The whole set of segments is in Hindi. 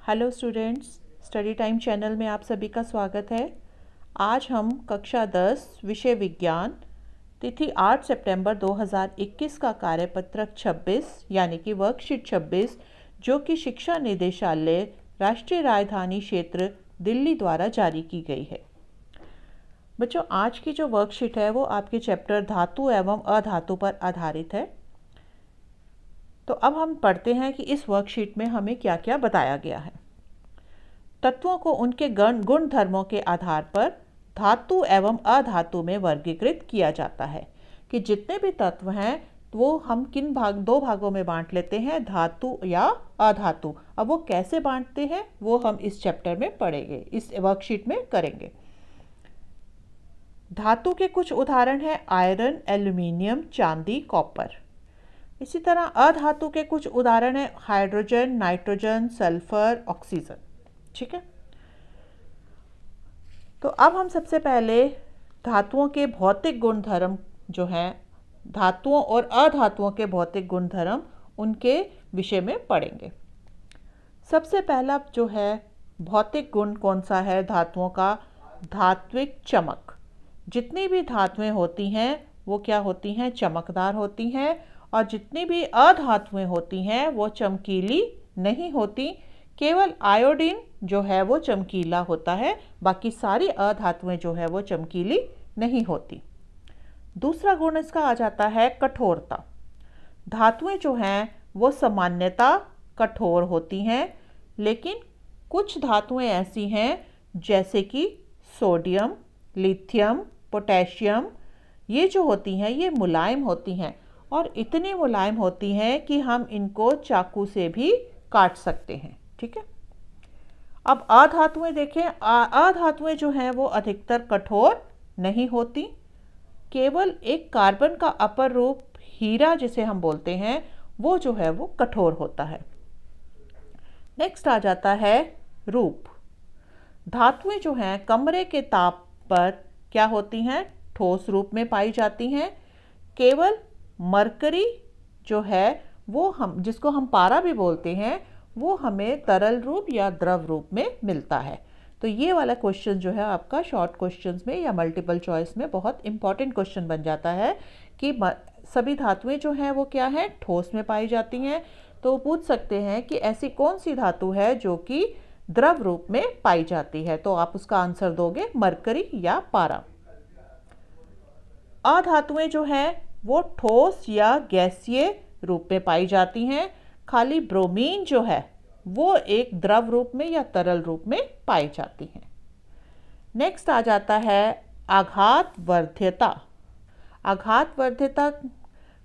Hello students, study time channel में आप सभी का स्वागत है। आज हम कक्षा 10 विषय विज्ञान तिथि 8 सितंबर 2021 का कार्यपत्रक 26 यानी कि वर्कशीट 26 जो कि शिक्षा निदेशालय राष्ट्रीय राजधानी क्षेत्र दिल्ली द्वारा जारी की गई है। बच्चों, आज की जो वर्कशीट है वो आपके चैप्टर धातु एवं अधातु पर आधारित है। तो अब हम पढ़ते हैं कि इस वर्कशीट में हमें क्या क्या बताया गया है। तत्वों को उनके गुण धर्मों के आधार पर धातु एवं अधातु में वर्गीकृत किया जाता है कि जितने भी तत्व हैं वो हम किन दो भागों में बांट लेते हैं, धातु या अधातु। अब वो कैसे बांटते हैं वो हम इस चैप्टर में पढ़ेंगे, इस वर्कशीट में करेंगे। धातु के कुछ उदाहरण हैं आयरन, एल्यूमिनियम, चांदी, कॉपर। इसी तरह अधातु के कुछ उदाहरण हैं हाइड्रोजन, नाइट्रोजन, सल्फर, ऑक्सीजन। ठीक है, तो अब हम सबसे पहले धातुओं के भौतिक गुणधर्म जो हैं, धातुओं और अधातुओं के भौतिक गुणधर्म, उनके विषय में पढ़ेंगे। सबसे पहला जो है भौतिक गुण कौन सा है धातुओं का? धात्विक चमक। जितनी भी धातुएं होती हैं वो क्या होती हैं? चमकदार होती हैं। और जितनी भी अधातुएं होती हैं वो चमकीली नहीं होती। केवल आयोडीन जो है वो चमकीला होता है, बाकी सारी अधातुएं जो है वो चमकीली नहीं होती। दूसरा गुण इसका आ जाता है कठोरता। धातुएं जो हैं वो सामान्यतः कठोर होती हैं, लेकिन कुछ धातुएं ऐसी हैं जैसे कि सोडियम, लिथियम, पोटेशियम, ये जो होती हैं ये मुलायम होती हैं और इतनी मुलायम होती हैं कि हम इनको चाकू से भी काट सकते हैं। ठीक है, अब अधातुएं देखें। अधातुएं जो हैं वो अधिकतर कठोर नहीं होती। केवल एक कार्बन का अपर रूप हीरा जिसे हम बोलते हैं वो जो है वो कठोर होता है। नेक्स्ट आ जाता है रूप। धातुएं जो हैं कमरे के ताप पर क्या होती हैं? ठोस रूप में पाई जाती हैं। केवल मरकरी जो है वो हम जिसको हम पारा भी बोलते हैं वो हमें तरल रूप या द्रव रूप में मिलता है। तो ये वाला क्वेश्चन जो है आपका शॉर्ट क्वेश्चंस में या मल्टीपल चॉइस में बहुत इंपॉर्टेंट क्वेश्चन बन जाता है कि सभी धातुएं जो हैं वो क्या है? ठोस में पाई जाती हैं। तो पूछ सकते हैं कि ऐसी कौन सी धातु है जो कि द्रव रूप में पाई जाती है, तो आप उसका आंसर दोगे मरकरी या पारा। अधातुएं जो हैं वो ठोस या गैसीय रूप में पाई जाती हैं। खाली ब्रोमीन जो है वो एक द्रव रूप में या तरल रूप में पाई जाती हैं। नेक्स्ट आ जाता है आघात वर्ध्यता। आघात वर्ध्यता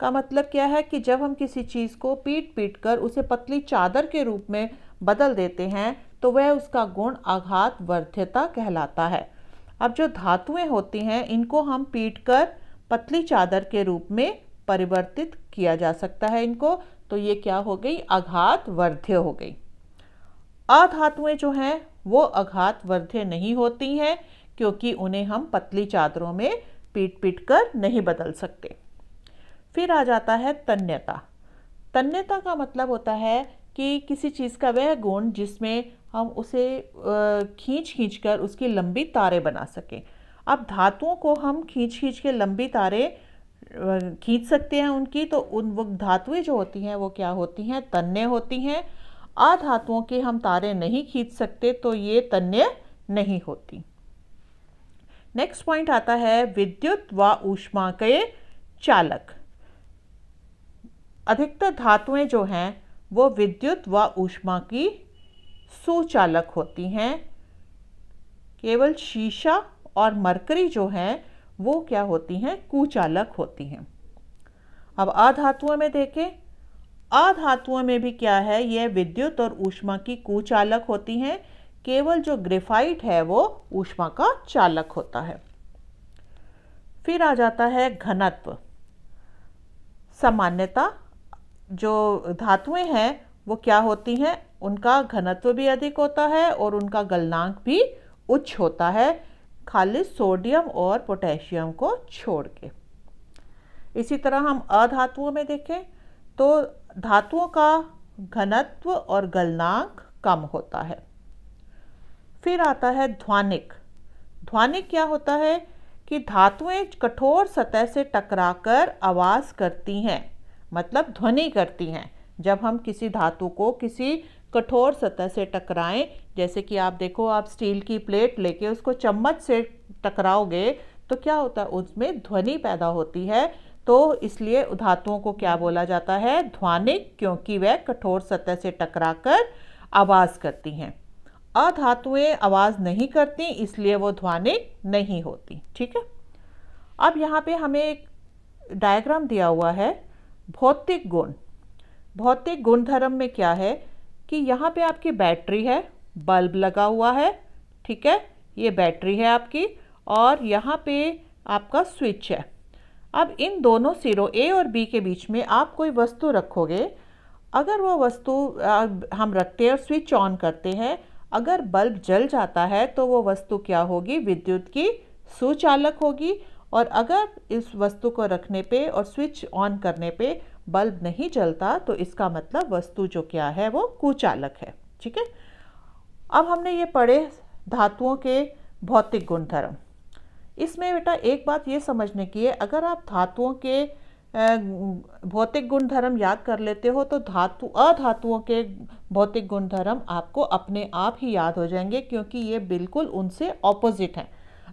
का मतलब क्या है कि जब हम किसी चीज़ को पीट पीट कर उसे पतली चादर के रूप में बदल देते हैं तो वह उसका गुण आघात वर्ध्यता कहलाता है। अब जो धातुएं होती हैं इनको हम पीट कर पतली चादर के रूप में परिवर्तित किया जा सकता है इनको, तो ये क्या हो गई? आघात वर्ध्य हो गई। अधातुएं जो हैं वो आघात वर्ध्य नहीं होती हैं क्योंकि उन्हें हम पतली चादरों में पीट पीट कर नहीं बदल सकते। फिर आ जाता है तन्यता। तन्यता का मतलब होता है कि किसी चीज़ का वह गुण जिसमें हम उसे खींच खींच कर उसकी लंबी तारें बना सकें। अब धातुओं को हम खींच खींच के लंबी तारें खींच सकते हैं उनकी, तो उन वो धातुएं जो होती हैं वो क्या होती हैं? तन्य होती हैं। अधातुओं के हम तारें नहीं खींच सकते तो ये तन्य नहीं होती। नेक्स्ट पॉइंट आता है विद्युत व ऊष्मा के चालक। अधिकतर धातुएं जो हैं वो विद्युत व ऊष्मा की सुचालक होती हैं। केवल शीशा और मरकरी जो है वो क्या होती हैं? कुचालक होती हैं। अब अधातुओं में देखें, अधातुओं में भी क्या है? यह विद्युत और ऊष्मा की कुचालक होती हैं। केवल जो ग्रेफाइट है वो ऊष्मा का चालक होता है। फिर आ जाता है घनत्व। सामान्यतः जो धातुएं हैं वो क्या होती हैं? उनका घनत्व भी अधिक होता है और उनका गलनांक भी उच्च होता है, खाली सोडियम और पोटेशियम को छोड़ के। इसी तरह हम अधातुओं में देखें तो धातुओं का घनत्व और गलनांक कम होता है। फिर आता है ध्वनिक। ध्वनिक क्या होता है कि धातुएं कठोर सतह से टकराकर आवाज़ करती हैं, मतलब ध्वनि करती हैं। जब हम किसी धातु को किसी कठोर सतह से टकराएं, जैसे कि आप देखो, आप स्टील की प्लेट लेके उसको चम्मच से टकराओगे तो क्या होता है, उसमें ध्वनि पैदा होती है। तो इसलिए धातुओं को क्या बोला जाता है, ध्वनिक, क्योंकि वह कठोर सतह से टकराकर आवाज़ करती हैं। अधातुएं आवाज़ नहीं करती, इसलिए वो ध्वनिक नहीं होती। ठीक है। अब यहाँ पे हमें एक डायग्राम दिया हुआ है भौतिक गुण। भौतिक गुणधर्म में क्या है कि यहाँ पे आपकी बैटरी है, बल्ब लगा हुआ है, ठीक है, ये बैटरी है आपकी, और यहाँ पे आपका स्विच है। अब इन दोनों सिरों ए और बी के बीच में आप कोई वस्तु रखोगे। अगर वो वस्तु हम रखते हैं और स्विच ऑन करते हैं, अगर बल्ब जल जाता है तो वो वस्तु क्या होगी, विद्युत की सुचालक होगी। और अगर इस वस्तु को रखने पे और स्विच ऑन करने पे बल्ब नहीं जलता तो इसका मतलब वस्तु जो क्या है वो कुचालक है। ठीक है। अब हमने ये पढ़े धातुओं के भौतिक गुणधर्म। इसमें बेटा एक बात ये समझने की है, अगर आप धातुओं के भौतिक गुणधर्म याद कर लेते हो तो अधातुओं के भौतिक गुणधर्म आपको अपने आप ही याद हो जाएंगे, क्योंकि ये बिल्कुल उनसे ऑपोजिट हैं।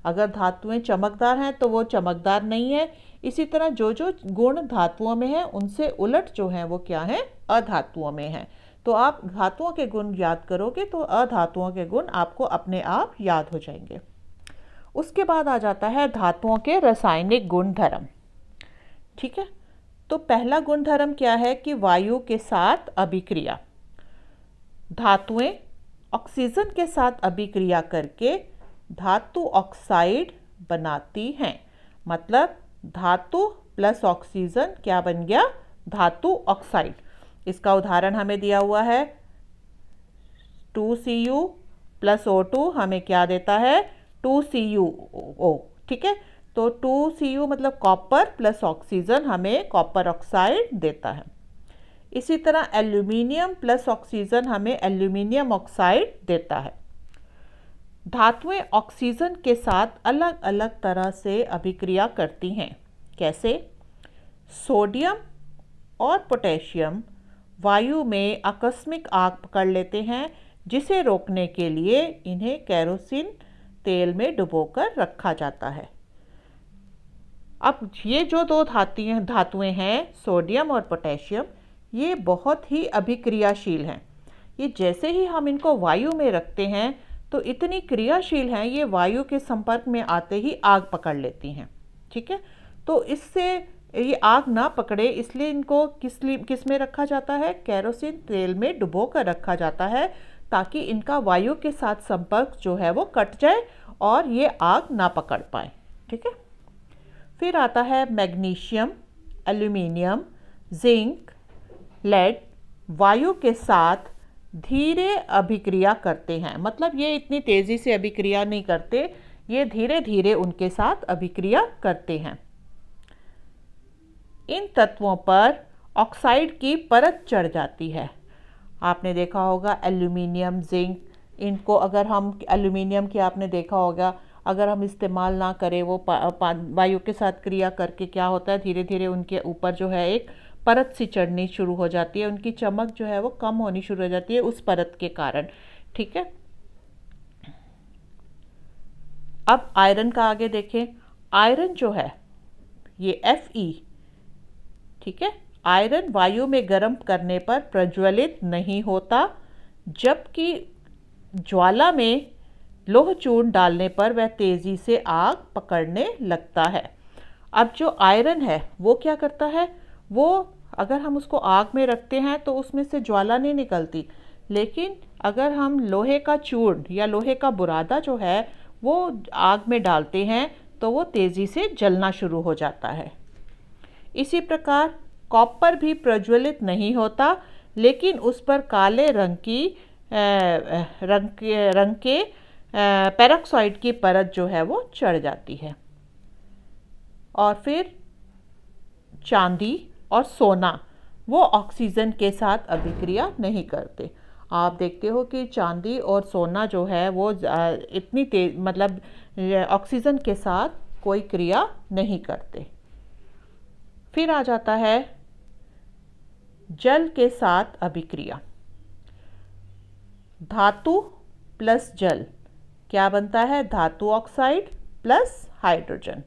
अगर धातुएं चमकदार हैं तो वो चमकदार नहीं है। इसी तरह जो जो गुण धातुओं में है उनसे उलट जो हैं वो क्या है, अधातुओं में हैं। तो आप धातुओं के गुण याद करोगे तो अधातुओं के गुण आपको अपने आप याद हो जाएंगे। उसके बाद आ जाता है धातुओं के रासायनिक गुणधर्म। ठीक है। तो पहला गुणधर्म क्या है कि वायु के साथ अभिक्रिया। धातुएं ऑक्सीजन के साथ अभिक्रिया करके धातु ऑक्साइड बनाती हैं। मतलब धातु प्लस ऑक्सीजन क्या बन गया, धातु ऑक्साइड। इसका उदाहरण हमें दिया हुआ है 2Cu प्लस O2 हमें क्या देता है, 2CuO। ठीक है। तो 2Cu मतलब कॉपर प्लस ऑक्सीजन हमें कॉपर ऑक्साइड देता है। इसी तरह एल्यूमिनियम प्लस ऑक्सीजन हमें एल्यूमिनियम ऑक्साइड देता है। धातुएं ऑक्सीजन के साथ अलग अलग तरह से अभिक्रिया करती हैं। कैसे? सोडियम और पोटेशियम वायु में आकस्मिक आग पकड़ लेते हैं, जिसे रोकने के लिए इन्हें केरोसिन तेल में डुबोकर रखा जाता है। अब ये जो दो धातुएं हैं सोडियम और पोटेशियम, ये बहुत ही अभिक्रियाशील हैं। ये जैसे ही हम इनको वायु में रखते हैं तो इतनी क्रियाशील हैं, ये वायु के संपर्क में आते ही आग पकड़ लेती हैं। ठीक है। तो इससे ये आग ना पकड़े इसलिए इनको किस में रखा जाता है, केरोसिन तेल में डुबो कर रखा जाता है, ताकि इनका वायु के साथ संपर्क जो है वो कट जाए और ये आग ना पकड़ पाए। ठीक है। फिर आता है मैग्नीशियम, एल्यूमिनियम, जिंक, लेड वायु के साथ धीरे अभिक्रिया करते हैं। मतलब ये इतनी तेज़ी से अभिक्रिया नहीं करते, ये धीरे धीरे उनके साथ अभिक्रिया करते हैं। इन तत्वों पर ऑक्साइड की परत चढ़ जाती है। आपने देखा होगा एल्यूमिनियम, जिंक, इनको अगर हम एल्यूमिनियम की आपने देखा होगा, अगर हम इस्तेमाल ना करें वो वायु के साथ क्रिया करके क्या होता है, धीरे धीरे उनके ऊपर जो है एक परत सी चढ़नी शुरू हो जाती है, उनकी चमक जो है वो कम होनी शुरू हो जाती है उस परत के कारण। ठीक है। अब आयरन का आगे देखें। आयरन जो है ये Fe, ठीक है, आयरन वायु में गर्म करने पर प्रज्वलित नहीं होता, जबकि ज्वाला में लोह चूर्ण डालने पर वह तेजी से आग पकड़ने लगता है। अब जो आयरन है वो क्या करता है, वो अगर हम उसको आग में रखते हैं तो उसमें से ज्वाला नहीं निकलती, लेकिन अगर हम लोहे का चूर्ण या लोहे का बुरादा जो है वो आग में डालते हैं तो वो तेज़ी से जलना शुरू हो जाता है। इसी प्रकार कॉपर भी प्रज्वलित नहीं होता, लेकिन उस पर काले रंग के पेरोक्साइड की परत जो है वो चढ़ जाती है। और फिर चांदी और सोना वो ऑक्सीजन के साथ अभिक्रिया नहीं करते। आप देखते हो कि चांदी और सोना जो है वो इतनी तेज मतलब ऑक्सीजन के साथ कोई क्रिया नहीं करते। फिर आ जाता है जल के साथ अभिक्रिया। धातु प्लस जल क्या बनता है? धातु ऑक्साइड प्लस हाइड्रोजन।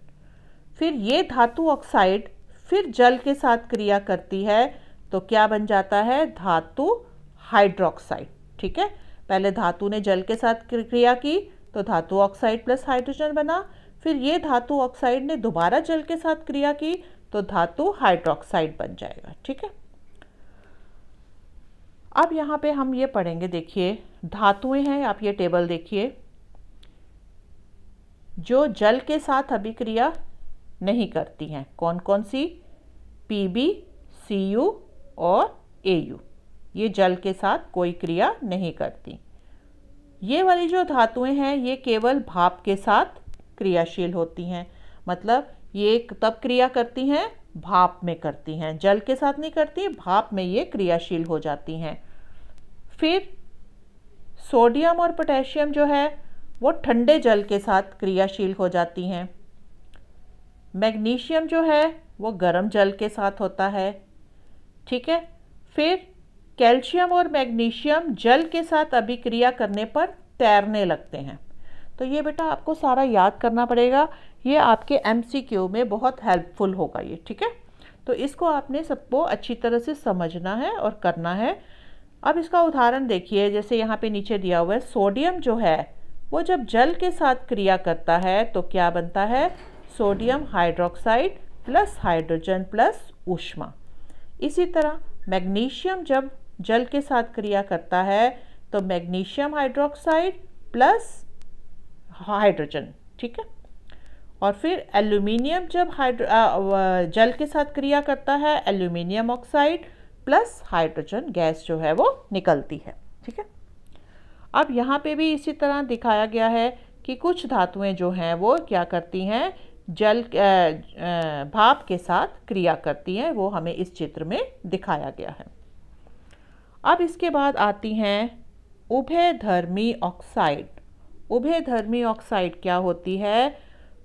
फिर ये धातु ऑक्साइड फिर जल के साथ क्रिया करती है तो क्या बन जाता है? धातु हाइड्रोक्साइड। ठीक है, पहले धातु ने जल के साथ क्रिया की तो धातु ऑक्साइड प्लस हाइड्रोजन बना, फिर ये धातु ऑक्साइड ने दोबारा जल के साथ क्रिया की तो धातु हाइड्रोक्साइड बन जाएगा। ठीक है, अब यहाँ पे हम ये पढ़ेंगे, देखिए धातुएं हैं, आप ये टेबल देखिए, जो जल के साथ अभिक्रिया नहीं करती हैं। कौन कौन सी? Pb, Cu और Au, ये जल के साथ कोई क्रिया नहीं करती। ये वाली जो धातुएं हैं ये केवल भाप के साथ क्रियाशील होती हैं, मतलब ये तब क्रिया करती हैं भाप में करती हैं, जल के साथ नहीं करती, भाप में ये क्रियाशील हो जाती हैं। फिर सोडियम और पोटेशियम जो है वो ठंडे जल के साथ क्रियाशील हो जाती हैं। मैग्नीशियम जो है वो गर्म जल के साथ होता है। ठीक है, फिर कैल्शियम और मैग्नीशियम जल के साथ अभिक्रिया करने पर तैरने लगते हैं। तो ये बेटा आपको सारा याद करना पड़ेगा, ये आपके MCQ में बहुत हेल्पफुल होगा ये। ठीक है, तो इसको आपने सबको अच्छी तरह से समझना है और करना है। अब इसका उदाहरण देखिए, जैसे यहाँ पे नीचे दिया हुआ है, सोडियम जो है वो जब जल के साथ क्रिया करता है तो क्या बनता है? Sodium hydroxide plus hydrogen plus ऊष्मा। इसी तरह मैग्नीशियम जब जल के साथ क्रिया करता है तो मैग्नीशियम हाइड्रोक्साइड प्लस हाइड्रोजन। ठीक है, और फिर एल्यूमिनियम जब जल के साथ क्रिया करता है, aluminium oxide plus hydrogen gas जो है वो निकलती है। ठीक है, अब यहाँ पे भी इसी तरह दिखाया गया है कि कुछ धातुएं जो हैं वो क्या करती हैं? जल भाप के साथ क्रिया करती हैं, वो हमें इस चित्र में दिखाया गया है। अब इसके बाद आती हैं उभयधर्मी ऑक्साइड। उभयधर्मी ऑक्साइड क्या होती है?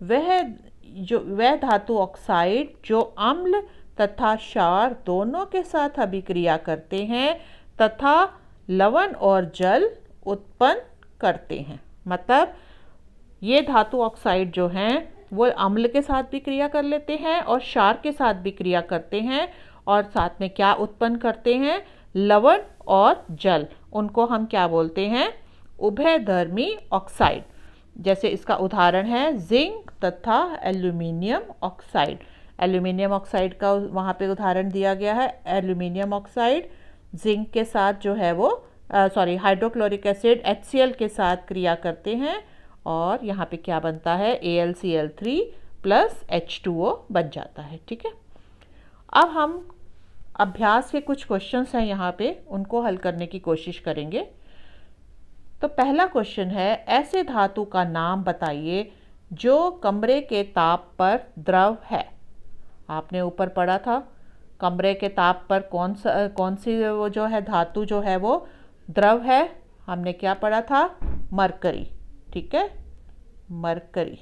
वह धातु ऑक्साइड जो अम्ल तथा क्षार दोनों के साथ अभिक्रिया करते हैं तथा लवण और जल उत्पन्न करते हैं। मतलब ये धातु ऑक्साइड जो हैं वो अम्ल के साथ भी क्रिया कर लेते हैं और क्षार के साथ भी क्रिया करते हैं, और साथ में क्या उत्पन्न करते हैं? लवण और जल। उनको हम क्या बोलते हैं? उभयधर्मी ऑक्साइड। जैसे इसका उदाहरण है जिंक तथा एल्यूमिनियम ऑक्साइड। एल्यूमिनियम ऑक्साइड का वहाँ पे उदाहरण दिया गया है। एल्यूमिनियम ऑक्साइड जिंक के साथ जो है वो हाइड्रोक्लोरिक एसिड HCl के साथ क्रिया करते हैं, और यहाँ पे क्या बनता है? AlCl3 प्लस H2O बन जाता है। ठीक है, अब हम अभ्यास के कुछ क्वेश्चंस हैं यहाँ पे, उनको हल करने की कोशिश करेंगे। तो पहला क्वेश्चन है, ऐसे धातु का नाम बताइए जो कमरे के ताप पर द्रव है। आपने ऊपर पढ़ा था कमरे के ताप पर कौन सी वो जो है धातु जो है वो द्रव है। हमने क्या पढ़ा था? मरकरी। ठीक है, मरकरी।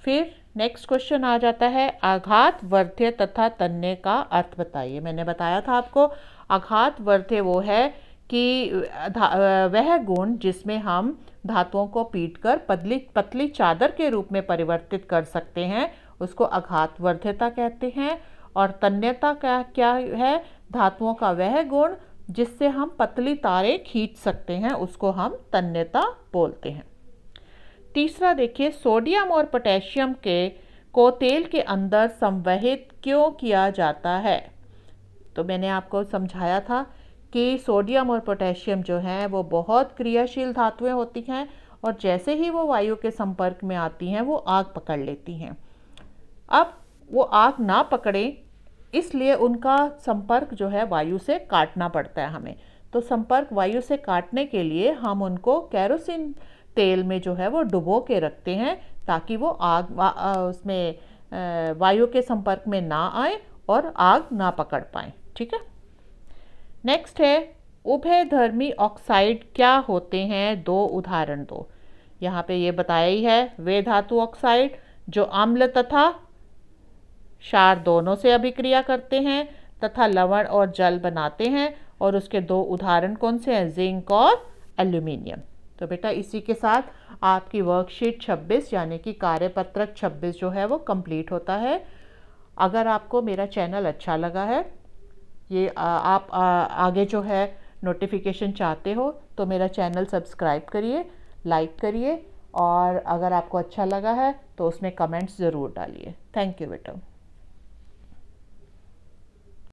फिर नेक्स्ट क्वेश्चन आ जाता है, आघात वर्ध्य तथा तन्य का अर्थ बताइए। मैंने बताया था आपको आघात वर्ध्य वो है कि वह गुण जिसमें हम धातुओं को पीटकर पतली चादर के रूप में परिवर्तित कर सकते हैं उसको आघात वर्ध्यता कहते हैं। और तन्यता क्या है? धातुओं का वह गुण जिससे हम पतली तारें खींच सकते हैं उसको हम तन्यता बोलते हैं। तीसरा देखिए, सोडियम और पोटेशियम को तेल के अंदर संवहित क्यों किया जाता है? तो मैंने आपको समझाया था कि सोडियम और पोटेशियम जो हैं वो बहुत क्रियाशील धातुएं होती हैं, और जैसे ही वो वायु के संपर्क में आती हैं वो आग पकड़ लेती हैं। अब वो आग ना पकड़े इसलिए उनका संपर्क जो है वायु से काटना पड़ता है हमें। तो संपर्क वायु से काटने के लिए हम उनको केरोसिन तेल में जो है वो डुबो के रखते हैं ताकि वो आग उसमें वायु के संपर्क में ना आए और आग ना पकड़ पाए। ठीक है। नेक्स्ट है उभयधर्मी ऑक्साइड क्या होते हैं, 2 उदाहरण दो। यहाँ पे ये बताया ही है, वे धातु ऑक्साइड जो अम्ल तथा क्षार दोनों से अभिक्रिया करते हैं तथा लवण और जल बनाते हैं, और उसके 2 उदाहरण कौन से हैं, जिंक और एल्यूमिनियम। तो बेटा इसी के साथ आपकी वर्कशीट 26 यानी कि कार्यपत्रक 26 जो है वो कंप्लीट होता है। अगर आपको मेरा चैनल अच्छा लगा है, ये आप आगे जो है नोटिफिकेशन चाहते हो तो मेरा चैनल सब्सक्राइब करिए, लाइक करिए, और अगर आपको अच्छा लगा है तो उसमें कमेंट्स ज़रूर डालिए। थैंक यू बेटा।